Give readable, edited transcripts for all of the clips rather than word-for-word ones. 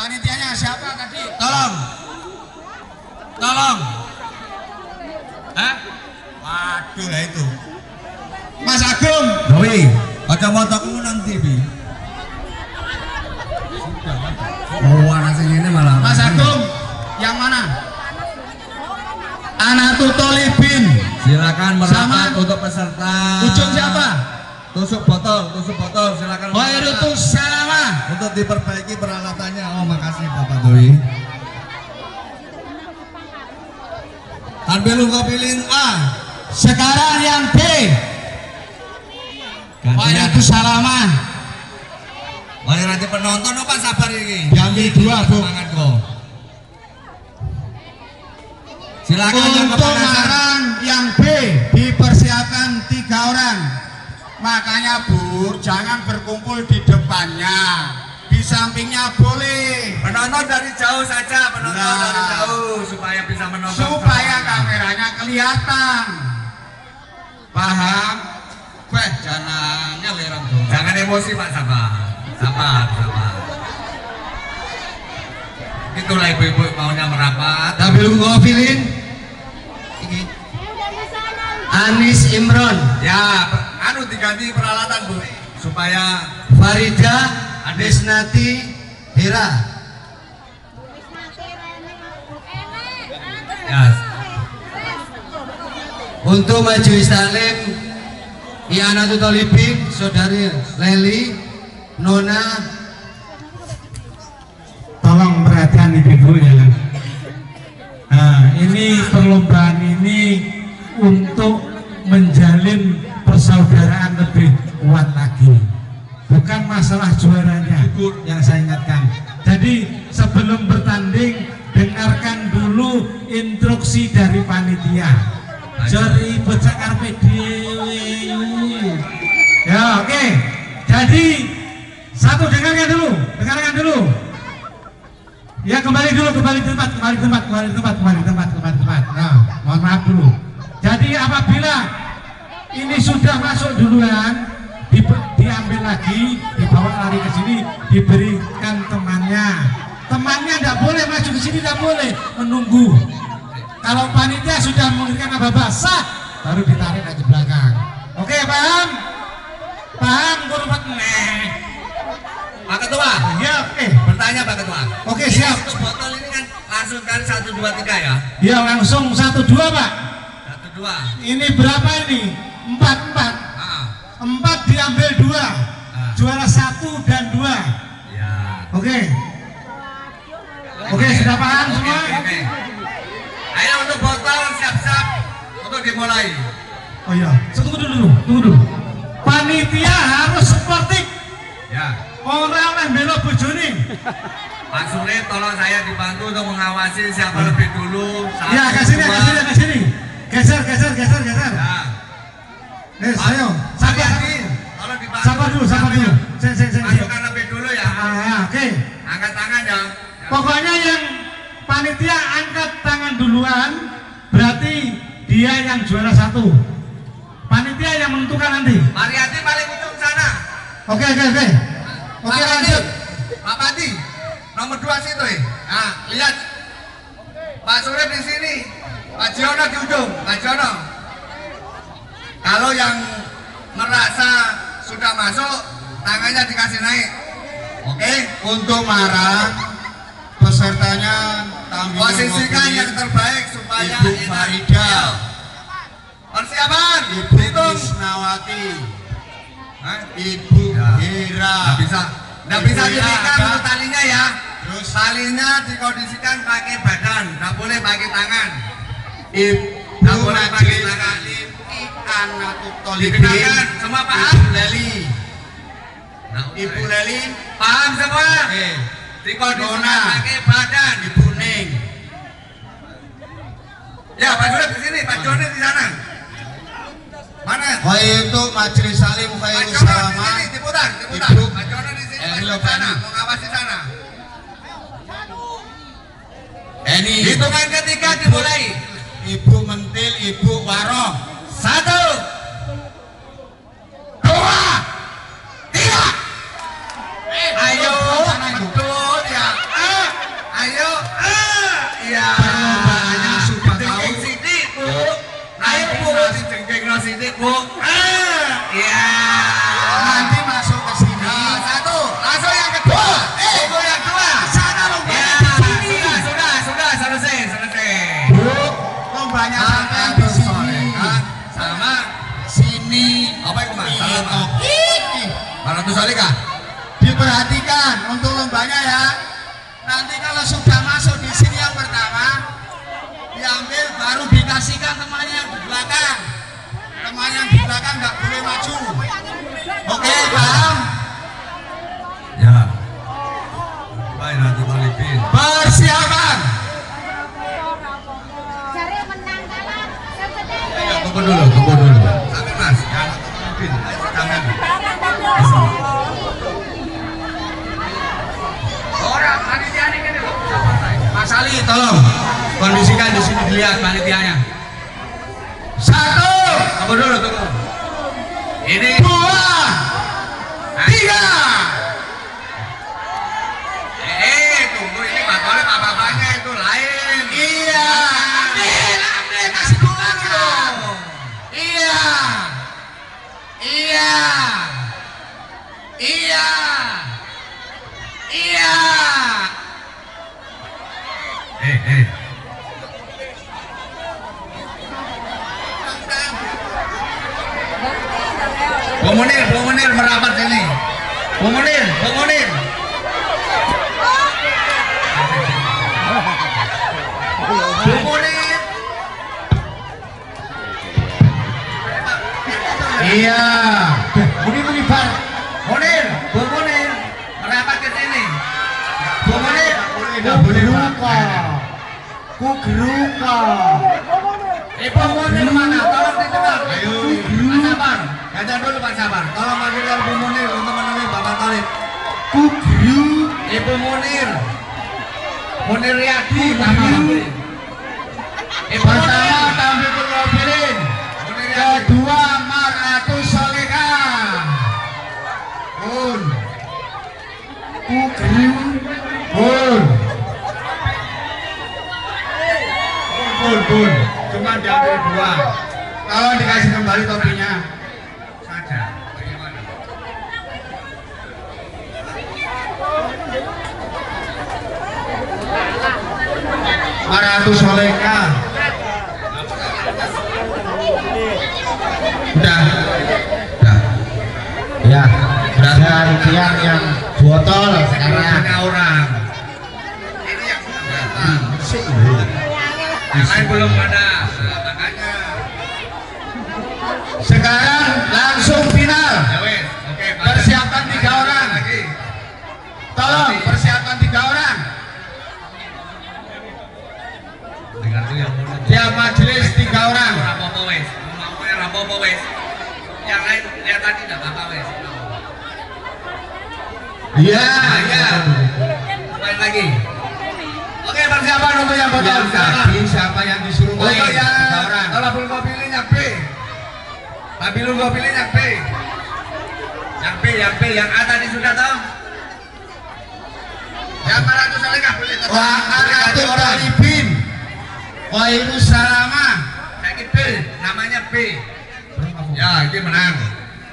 Panitianya siapa tadi? Tolong. Tolong. Hah? Waduh lah itu. Mas Agung. Doi, ada motoku nanti bi. Oh, anak ini malah. Mas Agung, yang mana? Anatutolibin. Silakan merapat Sama. untuk peserta. Ujung siapa? Tusuk botol, silakan. Khairutus Salamah. Untuk diperbaiki peralatannya. Oh, makasih Bapak Doi. Ambil pilih A. Sekarang yang B. Khairutus Salamah. Wah, nanti penonton apa sabar ini? Diambil dua, Bu. Semangat kok. Silakan yang Untuk kepanasan. marang yang B dipersiapkan 3 orang. Makanya Bu, jangan berkumpul di depannya. Di sampingnya boleh. Penonton dari jauh saja, penonton Nah. dari jauh supaya bisa menonton. Supaya semuanya. kameranya kelihatan. Paham? Weh, jangan lereng dong. Jangan emosi Pak, sabar. Itulah ibu-ibu maunya merapat. Tapi lu ngofilin. Ini. Anis Imron, Ya, diganti peralatan Bu, supaya Farida, Desnati, Hera. ya. Untuk Majelis Taklim I'anatul Thalibin, Saudari Leli, Nona. Tolong perhatian ibu ya. Nah, ini perlombaan ini untuk menjalin persaudaraan lebih kuat lagi. Bukan masalah juaranya yang saya ingatkan. Jadi sebelum bertanding dengarkan dulu instruksi dari panitia. Jadi bocah karpe dhewe. Ya, oke. Jadi satu dengarkan dulu. Ya kembali tempat. Nah, mohon maaf dulu. Jadi apabila ini sudah masuk duluan, diambil lagi, dibawa lari ke sini, diberikan temannya. Temannya tidak boleh maju ke sini, tidak boleh menunggu. Kalau panitia sudah memberikan apa sah, baru ditarik lagi belakang. Oke, paham? Paham, kurbat nih. Pak Ketua, Ya, oke. bertanya Pak Ketua. Oke, siap. Untuk botol ini kan langsung kan 1, 2, 3 ya? Ya, langsung 1-2, Pak. 1, 2. Ini berapa ini? 4. Ah, 4 diambil 2. Juara 1 dan 2. ya. Oke. Oke, sudah paham semua? Oke. Ayo untuk botol siap-siap untuk dimulai. Oh iya, tunggu dulu. Panitia harus sportif. Ya. Orang yang belok bojone. Pak Surip, tolong saya dibantu untuk mengawasi siapa lebih dulu. Ya, ke sini. Geser. Ya. Ayo. Pak Yasin, tolong dibantu. Sabar dulu. Sen. Masukkan lebih dulu ya. Oke. Angkat tangan ya. Pokoknya yang panitia angkat tangan duluan, berarti dia yang juara 1. Panitia yang menentukan nanti. Mariati paling ujung sana. Oke. Oke, lanjut. Pak Padi, nomor 2 situ ya. Nah, lihat. Pak Surip di sini. Pak Jono di ujung. Pak Jono. Kalau yang merasa sudah masuk, tangannya dikasih naik. Oke? Untuk marang pesertanya tampil Posisikan yang terbaik supaya Ibu enak. Farida, Ayo. Persiapan. Ibu Hitung. Krisnawati, Hah? Ibu Ya. Hera. Nggak bisa Ibu Hera diberikan ada. untuk talinya ya. Terus Talinya dikondisikan pakai badan, nggak boleh pakai tangan. Ibu Nggak boleh pakai Majelis tangan. Taklim I'anatul Thalibin, Didengarkan, semua paham? Ibu Leli, Nah, Ibu Leli, paham semua? oke. Dikondisikan Dona. pakai badan. Ibu Ning, Ya, Pak Surip di sini, Pak Joni di sana. Mana? itu Majelis Salim Pak Khairus Jono di Salamah, sini, diputar. Ibu. Pak Jono di sini, Pak Ini Jono loh, di sana, Pak. mau ngawasi sana. Ini Hitungan ketiga dimulai. Ibu Mentil, Ibu Waroh. 1, 2, 3. Ayo, betul ya. Bu. Ya. Nanti masuk ke sini. Nah, satu. Langsung yang kedua. Tunggu yang dua. Sana lombanya Ya, di sini. sudah selesai. Bu, lombanya sampai di sini. Sama Sini. apa itu Mas? Salah Mas. Ini. Baratus Salika. Diperhatikan untuk lombanya ya. Nanti kalau sudah masuk di sini yang pertama, diambil baru dikasihkan temannya yang di belakang. Teman yang di belakang nggak boleh maju. Oke, paham? Ya. Baik nanti Malipin. Persiapan. Cari menang kalah. Tunggu dulu. Sampai Mas. Jangan Malipin. Tangan. Orang panitia ini loh. Mas Ali, tolong Kondisikan di sini dilihat panitianya. satu, Tunggu dulu. Ini dua, tiga. tunggu ini bapaknya itu lain. Iya. Ambil, kasih dulu. Iya. Bu Munir merapat sini. Bu Munir. Iya. Munir Bar. Bu Munir merapat ke sini. Bu Munir. Kugeruka. Bu Munir mana? Tolong dicepat. Ayo. Pak Sabar. Kaca dulu Pak Sabar. Tolong panggilkan Bu Munir untuk menemui Bapak Talib. Kugru. Ibu Munir. Munir Riyadi nama. Ibu Pertama Munir. Taufikul Robilin. Munir Riyadi. Kedua Maratus Soleka. Bun. Kugru. Bun. Cuma diambil dua. Kalau dikasih kembali topinya. Saja. Bagaimana? Maratus Soleka. Udah. Ya, gantian yang botol sekarang. Ini orang. Ini yang sudah datang. Yang lain belum ada. Nah, makanya. Sekarang langsung final. Ya wes. Oke. Persiapan 3 orang. Lagi. Tolong persiapan 3 orang. Dengar tuh yang mulut. Tiap majelis 3 orang. Rapopo wes. Maunya Rapopo wes. Yang lain lihat tadi enggak apa-apa wes. Iya. Ya. Main lagi. Oke, persiapan untuk yang botol. Yang tadi siapa yang disuruh main? Untuk yang 3 orang. kalau belum kau pilih yang B. Tapi lu kau pilih yang B. Yang A tadi sudah tahu. Yang Maratus Salika boleh tetap. Wah, Aratul Talibin. Waalaikumsalam. Saya B, namanya B. Ya, ini menang.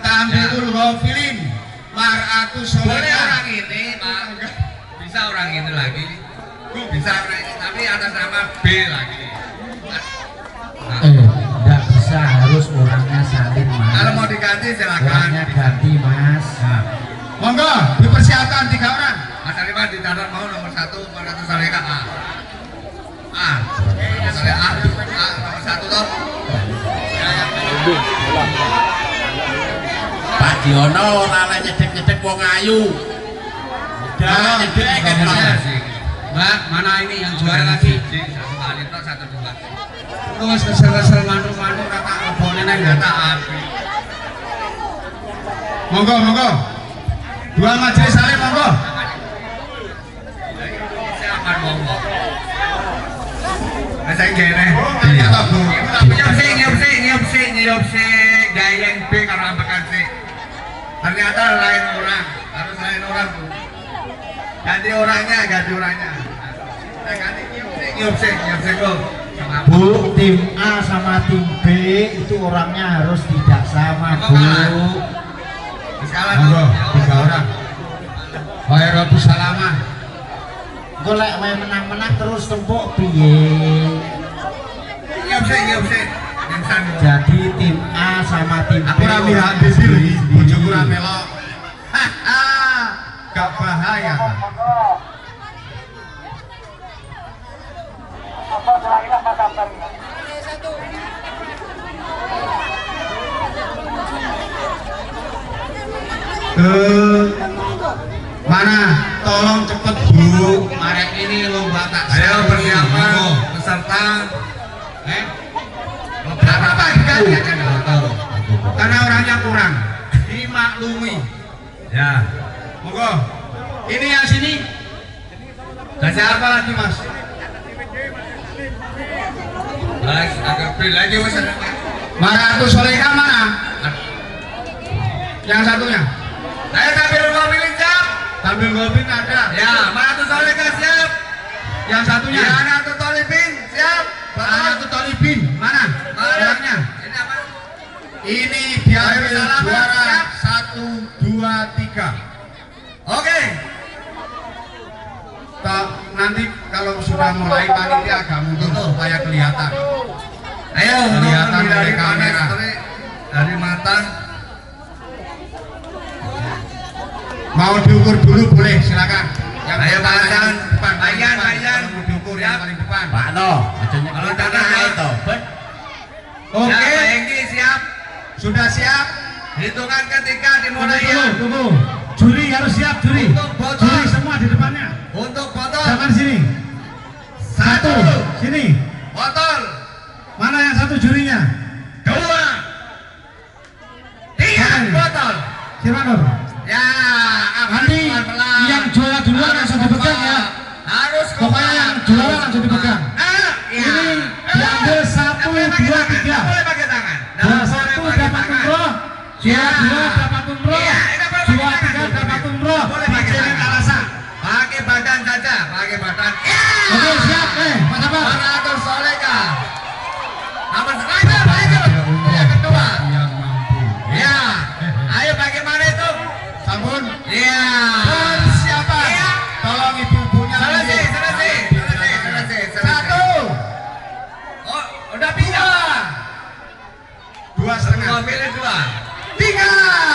Tampilul Ghafilin. Maratus Boleh Soleka. orang ini, Pak. Bisa orang ini lagi. Bisa orang ini, tapi atas nama B lagi. Nah, Enggak bisa, harus orangnya salin mas. kalau mau diganti silakan. Orangnya ganti mas. Nah, Monggo, dipersiapkan 3 orang. Mas Ariman dicatat mau nomor 1 Maratus Salika A. A. Saya A nomor 1 toh. Ya, yang Pak Diono lala nyedek-nyedek wong ayu. Udah, nyedek Mbak, mana ini yang juara lagi? satu kali toh 1 2. Terus kesel-kesel mandu-mandu kata boleh neng Data api. Monggo, monggo. 2 majelis salim monggo. Siapa ngomong? Saya gini. Iya, toh, Bu. Nyiup sih, gayeng B kalau ampakan C. Ternyata lain orang, harus lain orang Bu. Ganti orangnya. Nah, ganti nyiup sih, Bu. Sama Bu, tim A sama tim B itu orangnya harus tidak sama, Bu. Monggo, 3 orang. Khairatus salamah. Golek main menang-menang terus tempuk piye. Iya sih. Jadi tim A sama tim B. Aku ora mihak dhewe iki, bojoku ora melok. Gak bahaya. Mana? Tolong cepet Bu. Marek ini lomba tak. Ayo persiapan peserta. Apa? Karena orangnya kurang. Dimaklumi. Ya. Monggo. Ini yang sini. Dan siapa lagi Mas? Agak beli lagi Mas. Maratus Soleka mana? Yang satunya. Saya sambil ngomongin siap. Sambil ngomongin ada. Ya, Maratus Soleka siap. Yang satunya. Ya, Maratus Tolibin siap. Maratus Tolibin mana? Orangnya. Ini apa? Ini diambil juara 1, 2, 3. Oke. Nanti kalau sudah mulai panitia agak mundur supaya kelihatan. Ayo, kelihatan dari kamera, dari mata. Mau diukur dulu boleh, silakan. Yang ayo pasan depan, bayan. Mau diukur yang paling depan. Pak No, kalau tanah itu. Oke, Enggi siap. Sudah siap? Hitungan ketiga dimulai ya. Tunggu. Juri harus siap, juri. Juri semua di depannya. Untuk botol. Jangan sini. 1. Sini. Botol. Mana yang satu jurinya? 2, 3 botol. Simanur. Ya, Nanti yang juara duluan langsung dipegang ya. Harus Pokoknya yang juara langsung dipegang. Ini diambil 1, 2, 3. Boleh pakai tangan. Juara 1 dapat umroh. Juara 2 dapat umroh. Juara 3 dapat umroh. Boleh pakai tangan. Alasan. Pakai badan saja, pakai badan. Oke, siap. Mas Sabar. Maratus Soleka. Nomor 1, lanjut. Yang kedua. Yang mampu. Ya. Ayo bagaimana itu? Sampun. Ya. Persiapan. Ya. Tolong ibu-ibunya. Selesai. 1. Oh, udah bisa. 2,5. Pilih 2. 3.